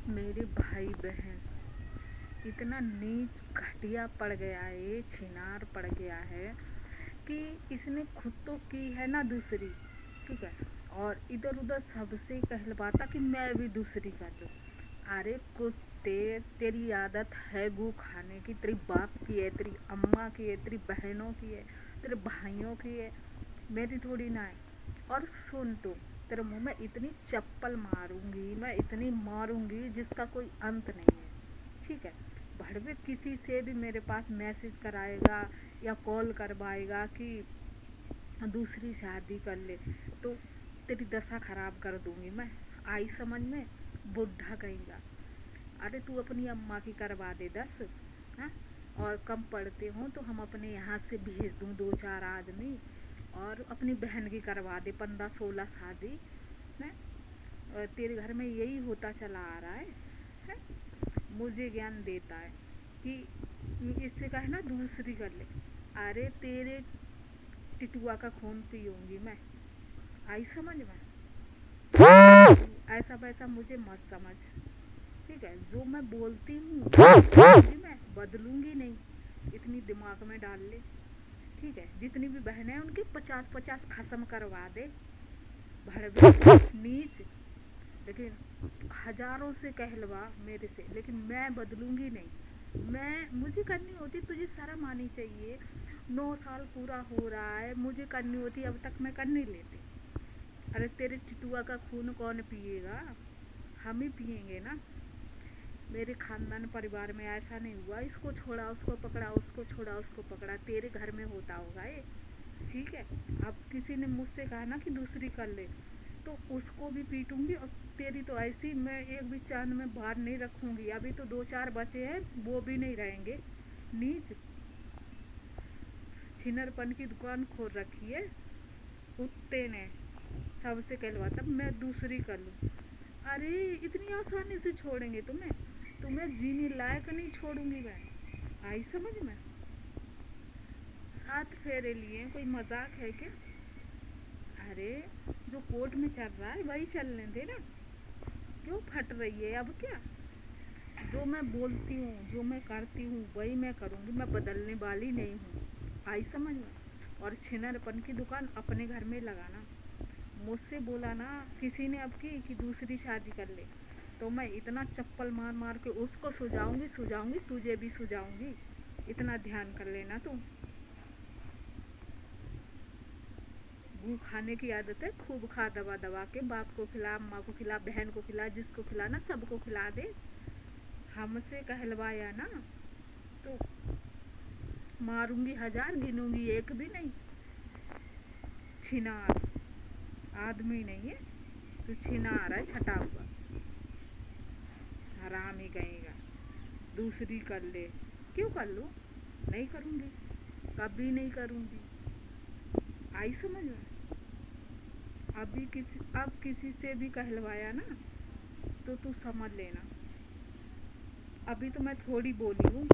मेरे भाई बहन इतना नीच घटिया पड़ गया है, छिनार पड़ गया है कि इसने खुद तो की है ना दूसरी, ठीक है, और इधर उधर सबसे कहलवाता कि मैं भी दूसरी कर दूँ। अरे कुत्ते, तेरी आदत है गू खाने की, तेरी बाप की है, तेरी अम्मा की है, तेरी बहनों की है, तेरे भाइयों की है, मेरी थोड़ी ना है। और सुन तू, तेरे मुंह में इतनी चप्पल मारूंगी, मैं इतनी मारूंगी जिसका कोई अंत नहीं है, ठीक है। भड़वे किसी से भी मेरे पास मैसेज कराएगा या कॉल करवाएगा कि दूसरी शादी कर ले, तो तेरी दशा खराब कर दूंगी मैं। आई समझ में, बुढ़ा कहेगा। अरे तू अपनी अम्मा की करवा दे 10, हाँ, और कम पढ़ते हो तो हम अपने यहाँ से भेज दूँ 2-4 आदमी, और अपनी बहन की करवा दे 15-16 शादी है। और तेरे घर में यही होता चला आ रहा है? मुझे ज्ञान देता है कि इससे कहे ना दूसरी कर ले। अरे तेरे टिटुआ का खून पीऊंगी मैं। आई समझ में? ऐसा वैसा मुझे मत समझ, ठीक है। जो मैं बोलती हूँ मैं बदलूंगी नहीं, इतनी दिमाग में डाल ले, ठीक है। जितनी भी बहनें हैं उनके 50-50 खत्म करवा दे, भड़वे नीच। लेकिन हजारों से कहलवा मेरे से, लेकिन मैं बदलूंगी नहीं। मुझे करनी होती, तुझे शर्म आनी चाहिए। 9 साल पूरा हो रहा है, मुझे करनी होती, अब तक मैं कर नहीं लेती। अरे तेरे टिटुआ का खून कौन पिएगा? हम ही पिएंगे ना। मेरे खानदान परिवार में ऐसा नहीं हुआ इसको छोड़ा उसको पकड़ा, उसको छोड़ा उसको पकड़ा। तेरे घर में होता होगा ये, ठीक है। अब किसी ने मुझसे कहा ना कि दूसरी कर ले, तो उसको भी पीटूंगी। और तेरी तो ऐसी मैं एक भी चांद में बाहर नहीं रखूंगी। अभी तो 2-4 बचे हैं, वो भी नहीं रहेंगे। नीच छिनरपन की दुकान खोल रखी है कुत्ते ने, सबसे कहलवा तब मैं दूसरी कर लूँ। अरे इतनी आसानी से छोड़ेंगे तुम्हें जीने लायक नहीं छोड़ूंगी मैं। आई समझ में? 7 फेरे लिए, कोई मजाक है क्या? अरे जो कोर्ट में चल रहा है वही चलने दे ना, क्यों फट रही है अब क्या? जो मैं बोलती हूँ, जो मैं करती हूँ वही मैं करूँगी, मैं बदलने वाली नहीं हूँ। आई समझ में? और छिनरपन की दुकान अपने घर में लगाना। मुझसे बोला ना किसी ने अब की कि दूसरी शादी कर ले, तो मैं इतना चप्पल मार मार के उसको सुझाऊंगी, तुझे भी सुझाऊंगी। इतना ध्यान कर लेना तुम। गू खाने की आदत है, खूब खा दबा दबा के, बाप को खिला, अम्मा को खिला, बहन को खिला, जिसको खिलाना सबको खिला दे। हमसे कहलवाया ना तो मारूंगी 1000, गिनूंगी एक भी नहीं। छिनार, आदमी नहीं है तो छिनार है, छटा हुआ हराम ही कहेगा। दूसरी कर ले, क्यों कर लूं? नहीं करूंगी, कभी नहीं करूंगी। आई समझ में? अब किसी से भी कहलवाया ना तो तू समझ लेना। अभी तो मैं थोड़ी बोली हूँ,